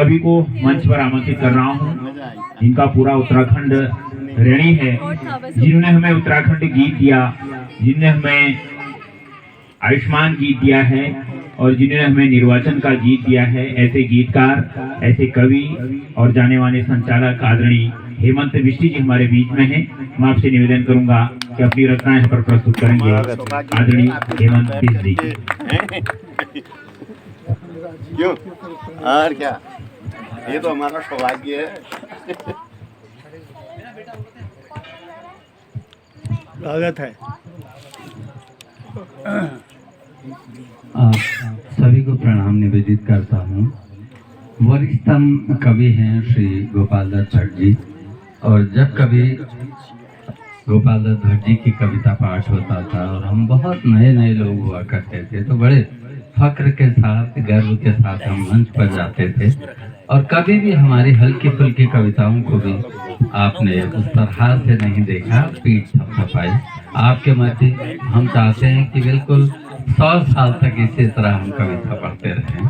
सभी को मंच पर आमंत्रित कर रहा हूँ। इनका पूरा उत्तराखंड ऋणी है, जिन्होंने हमें उत्तराखंड गीत दिया, जिन्होंने हमें आयुष्मान गीत दिया है और जिन्होंने हमें निर्वाचन का गीत दिया है। ऐसे गीतकार, ऐसे कवि और जाने माने संचालक आदरणीय हेमंत बिष्टी जी हमारे बीच में हैं। मैं आपसे निवेदन करूंगा कि अपनी रचना यहाँ पर प्रस्तुत करेंगे आदरणीय हेमंत बिष्टी जी। क्यों और क्या, ये तो हमारा सौभाग्य है। स्वागत है। आप सभी को प्रणाम निवेदित करता हूँ। वरिष्ठतम कवि हैं श्री गोपाल दत्त भट्ट जी, और जब कभी गोपाल दत्त भट्ट जी की कविता पाठ होता था और हम बहुत नए नए लोग हुआ करते थे, तो बड़े फक्र के साथ, गर्व के साथ हम मंच पर जाते थे। और कभी भी हमारी हल्की फुल्की कविताओं को भी आपने उस तरह से नहीं देखा, पीठ थपथपाई। आपके मध्य हम चाहते हैं कि बिल्कुल 100 साल तक इसी तरह हम कविता पढ़ते रहें।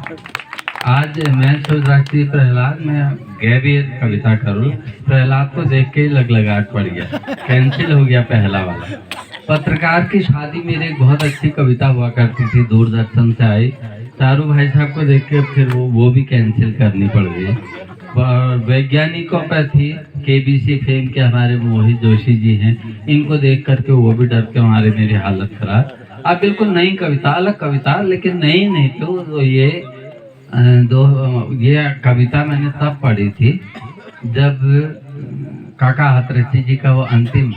आज मैं सोच रहा थी प्रहलाद में गैबी कविता करूं, प्रहलाद को देख के लगलगाहट पड़ गया, कैंसिल हो गया पहला वाला। पत्रकार की शादी मेरी एक बहुत अच्छी कविता हुआ करती थी, दूरदर्शन से आई, चारू भाई साहब को देख के फिर वो भी कैंसिल करनी पड़ गई। और वैज्ञानिकों पर थी, केबीसी फेम के हमारे मोहित जोशी जी हैं, इनको देख करके वो भी डर के हमारे मेरी हालत खराब। अब बिल्कुल नई कविता, अलग कविता, लेकिन नई नहीं तो ये कविता मैंने तब पढ़ी थी जब काका हतरसी जी का वो अंतिम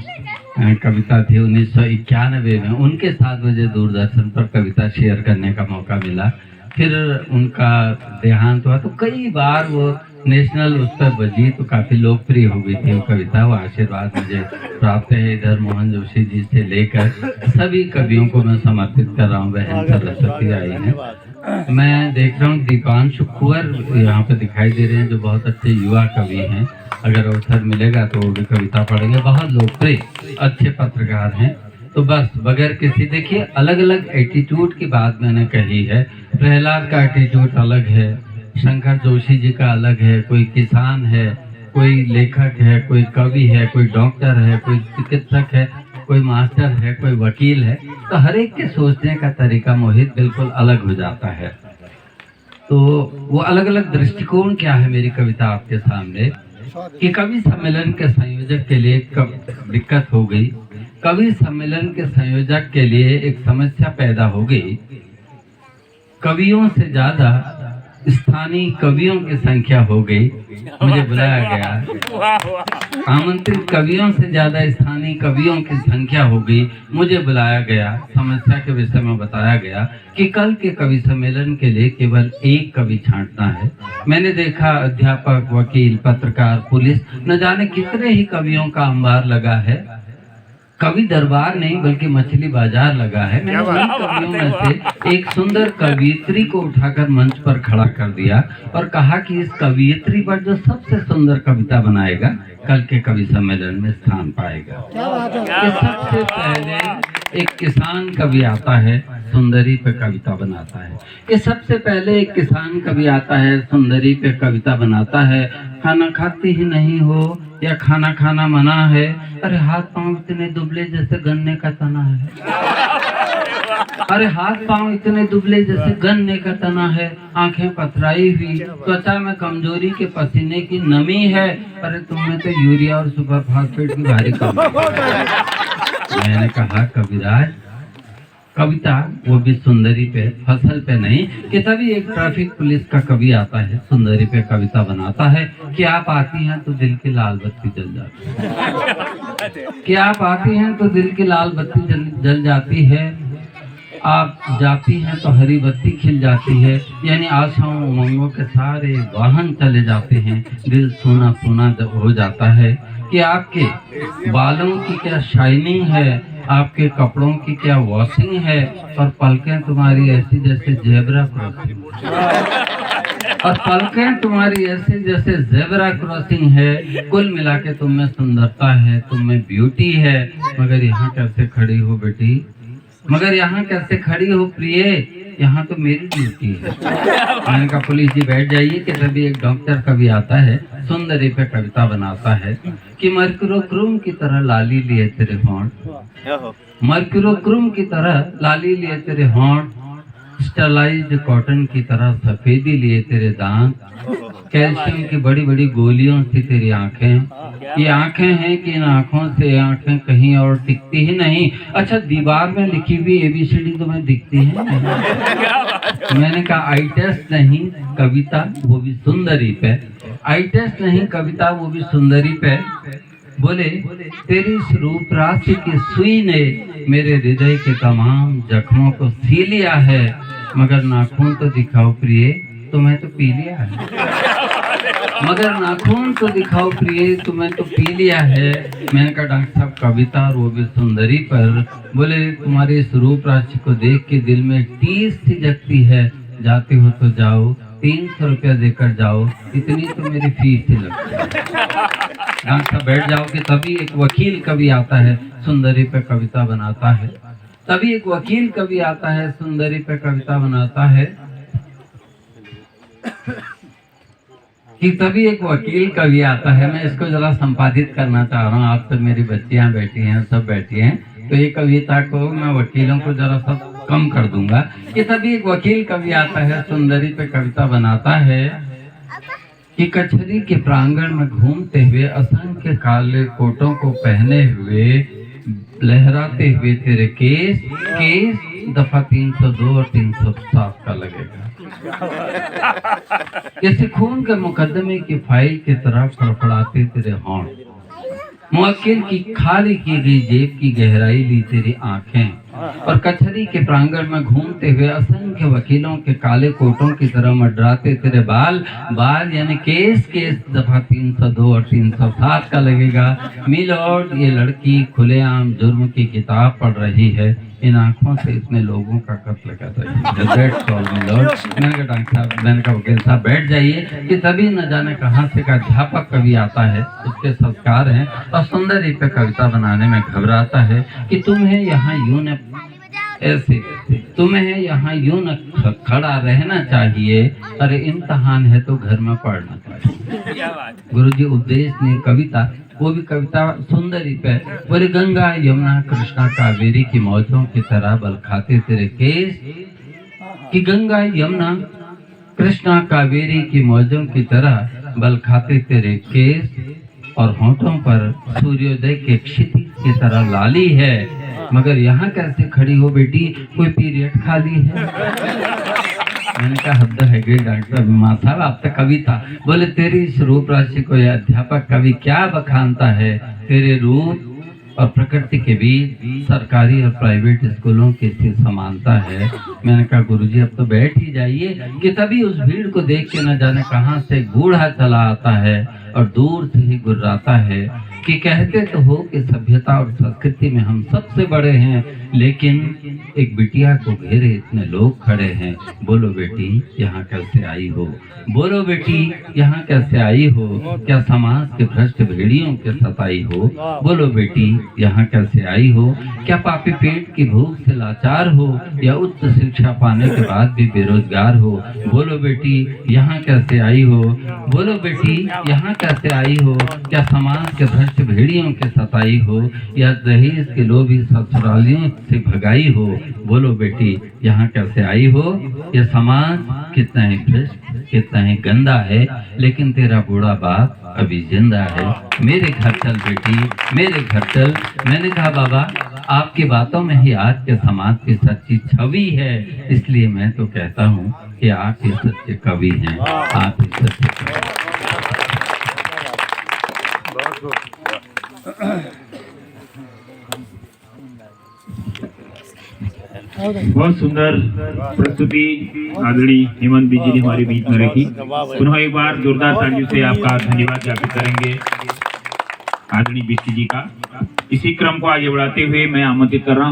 कविता थी 1991 में, उनके साथ मुझे दूरदर्शन पर कविता शेयर करने का मौका मिला। फिर उनका देहांत हुआ तो कई बार वो नेशनल उस पर बजी, तो काफ़ी लोकप्रिय हो गई थी वो कविता। वो आशीर्वाद मुझे प्राप्त है इधर मोहन जोशी जी से लेकर सभी कवियों को मैं समर्पित कर रहा हूँ। बहन सरस्वती आई है, मैं देख रहा हूँ दीपांशु कुंवर यहाँ पे दिखाई दे रहे हैं, जो बहुत अच्छे युवा कवि हैं। अगर अवसर मिलेगा तो वो भी कविता पढ़ेंगे, बहुत लोकप्रिय अच्छे पत्रकार हैं। तो बस बगैर किसी, देखिए अलग अलग एटीट्यूड की बात मैंने कही है। प्रहलाद का एटीट्यूड अलग है, शंकर जोशी जी का अलग है, कोई किसान है, कोई लेखक है, कोई कवि है, कोई डॉक्टर है, कोई चिकित्सक है, कोई मास्टर है, कोई वकील है। तो हर एक के सोचने का तरीका मोहित बिल्कुल अलग हो जाता है। तो वो अलग अलग दृष्टिकोण क्या है मेरी कविता आपके सामने, कि कवि सम्मेलन के संयोजक के लिए कब दिक्कत हो गई, कवि सम्मेलन के संयोजक के लिए एक समस्या पैदा हो गई। कवियों से ज्यादा स्थानीय कवियों की संख्या हो गई, मुझे बुलाया गया। आमंत्रित कवियों से ज्यादा स्थानीय कवियों की संख्या हो गई, मुझे बुलाया गया। समस्या के विषय में बताया गया कि कल के कवि सम्मेलन के लिए केवल एक कवि छांटना है। मैंने देखा अध्यापक, वकील, पत्रकार, पुलिस, न जाने कितने ही कवियों का अंबार लगा है। कवि दरबार नहीं बल्कि मछली बाजार लगा है। मैंने उन कवियों में से एक सुंदर कवियत्री को उठाकर मंच पर खड़ा कर दिया और कहा कि इस कवियत्री पर जो सबसे सुंदर कविता बनाएगा कल के कवि सम्मेलन में स्थान पाएगा। सबसे पहले एक किसान कवि आता है, सुंदरी पे कविता बनाता है। कि सबसे पहले एक किसान कवि आता है, सुंदरी पे कविता बनाता है। खाना खाती ही नहीं हो या खाना खाना मना है, अरे हाथ पांव इतने दुबले जैसे गन्ने का तना है, अरे हाथ पांव इतने दुबले जैसे गन्ने का तना है, आंखें पथराई हुई, त्वचा में कमजोरी के पसीने की नमी है, अरे तुमने तो यूरिया और सुपर फास्फेट की भारी कमी। मैंने कहा कविराज, कविता वो भी सुंदरी पे, फसल पे नहीं। कि तभी एक ट्रैफिक पुलिस का कवि आता है, सुंदरी पे कविता बनाता है कि आप आती हैं तो दिल की लाल बत्ती जल जाती है, कि आप आती हैं तो दिल की लाल बत्ती जल जाती है, आप जाती हैं तो हरी बत्ती खिल जाती है। यानी आशाओं उमंगों के सारे वाहन चले जाते हैं, दिल सोना सोना हो जाता है। कि आपके बालों की क्या शाइनिंग है, आपके कपड़ों की क्या वॉशिंग है, और पलकें तुम्हारी ऐसी जैसे जेब्रा क्रॉसिंग, और पलकें तुम्हारी ऐसी जैसे जेब्रा क्रॉसिंग है। कुल मिला के तुम में सुंदरता है, तुम में ब्यूटी है। मगर यहाँ कैसे खड़ी हो बेटी, मगर यहाँ कैसे खड़ी हो प्रिय, यहाँ तो मेरी ड्यूटी है। मैंने कहा पुलिस जी बैठ जाइए कि तभी एक डॉक्टर कभी आता है, सुंदरी पे कविता बनाता है कि मर्क्यूरोक्रोम की तरह लाली लिए तेरे होंठ, मर्क्यूरोक्रोम की तरह लाली लिए तेरे होंठ, स्टरलाइज्ड कॉटन की तरह सफेदी लिए तेरे दांत, कैल्शियम की बड़ी बड़ी गोलियों से तेरी आंखें। ये आंखें हैं कि इन आंखों से आंखें कहीं और टिकती ही नहीं। अच्छा, दीवार में लिखी हुई ABCD तुम्हें दिखती है नहीं? मैंने कहा आई टेस्ट नहीं कविता वो भी सुंदरी पे, आई टेस्ट नहीं कविता वो भी सुंदरी पे। बोले तेरी इस रूप राशि की सुई ने मेरे हृदय के तमाम जख्मों को सी लिया है, मगर नाखून तो दिखाओ प्रिय तुम्हें तो पी लिया है, मगर नाखून तो दिखाओ प्रिय तुम्हें तो पी लिया है। मैंने कहा डॉक्टर साहब कविता और वो भी सुंदरी पर। बोले तुम्हारी इस रूप राशि को देख के दिल में टीस सी जगती है, जाते हो तो जाओ 300 रुपया देकर जाओ, इतनी तो मेरी फीस ही लगती है। डॉक्टर साहब बैठ जाओ कि तभी एक वकील कभी आता है सुंदरी पे कविता बनाता है, तभी एक वकील कभी आता है सुंदरी पे कविता बनाता है कि तभी एक वकील कभी आता है। मैं इसको जरा संपादित करना चाह रहा हूँ, आप सब मेरी बच्चियां बैठी हैं, सब बैठी हैं, तो ये कविता को मैं वकीलों को जरा सब कम कर दूंगा कि तभी एक वकील कभी आता है सुंदरी पे कविता बनाता है कि कचहरी के प्रांगण में घूमते हुए असंख्य काले कोटों को पहने हुए लहराते हुए तेरे केस दफा 302 और 307 का लगेगा। जैसे खून के मुकदमे की फाइल की तरह फड़फड़ाते तेरे होंठ, मुवक्किल की खाली की गई जेब की गहराई ली तेरी आंखें, और कचहरी के प्रांगण में घूमते हुए असंख्य वकीलों के काले कोटों की तरह मडराते तेरे बाल यानी केस दफा 302 और 307 का लगेगा। मिलॉर्ड ये लड़की खुलेआम जुर्म की किताब पढ़ रही है, इन आंखों से इसने लोगों का कत्ल कर रही है। That's all, milord. मैंने कहा डॉक्टर साहब, मैंने कहा वकील साहब बैठ जाइए कि तभी न जाने कहाँ से का अध्यापक कभी आता है, उसके संस्कार हैं और सुंदरी पे कविता बनाने में घबराता है कि तुम्हें यहाँ यूं न ऐसे तुम्हें यहाँ यूं न खड़ा रहना चाहिए, अरे इम्तहान है तो घर में पढ़ना चाहिए। गुरुजी उपदेश ने कविता, वो भी कविता सुंदरी पे। बोले गंगा यमुना कृष्णा कावेरी की मौजों की तरह बल खाते तेरे केस, कि गंगा यमुना कृष्णा कावेरी की मौजों की तरह बल खाते तेरे केस, और होंठों पर सूर्योदय के क्षितिज की तरह लाली है, मगर यहाँ कैसे खड़ी हो बेटी, कोई पीरियड खाली है? मैंने कहा हद है गई डॉक्टर साहब, आप तो कविता। बोले तेरी इस रूप राशि को यह अध्यापक कवि क्या बखानता है, तेरे रूप और प्रकृति के बीच सरकारी और प्राइवेट स्कूलों की सी समानता है। मैंने कहा गुरुजी अब तो बैठ ही जाइए कि तभी उस भीड़ को देख के न जाने कहां से बूढ़ा चला आता है और दूर से ही गुर्राता है कि कहते तो हो कि सभ्यता और संस्कृति में हम सबसे बड़े हैं, लेकिन एक बिटिया को घेरे इतने लोग खड़े हैं। बोलो बेटी यहाँ कैसे आई हो, बोलो बेटी यहाँ कैसे आई हो, क्या समाज के भ्रष्ट भेड़ियों के सताई हो? बोलो बेटी यहाँ कैसे आई हो, क्या पापी पेट की भूख से लाचार हो या उच्च शिक्षा पाने के बाद भी बेरोजगार हो? बोलो बेटी यहाँ कैसे आई हो, बोलो बेटी यहाँ कैसे आई हो, क्या समाज के भ्रष्ट भेड़ियों के सताई हो या दहेज के लोभी ससुरालियों से भगाई हो? बोलो बेटी यहाँ कैसे आई हो। ये समाज कितना ही भ्रष्ट, कितना ही गंदा है, लेकिन तेरा बूढ़ा बाप अभी जिंदा है। मेरे घर चल बेटी, मेरे घर चल। मैंने कहा बाबा आपकी बातों में ही आज के समाज की सच्ची छवि है, इसलिए मैं तो कहता हूँ कि आप ही सच्चे कवि हैं, आप ही सच्चे कवि। बहुत सुंदर प्रस्तुति आदरणीय हेमंत जी ने हमारे बीच में रखी। पुनः एक बार जोरदार तालियों से आपका धन्यवाद ज्ञापित करेंगे आदरणीय बिस्टी जी का। इसी क्रम को आगे बढ़ाते हुए मैं आमंत्रित कर रहा हूँ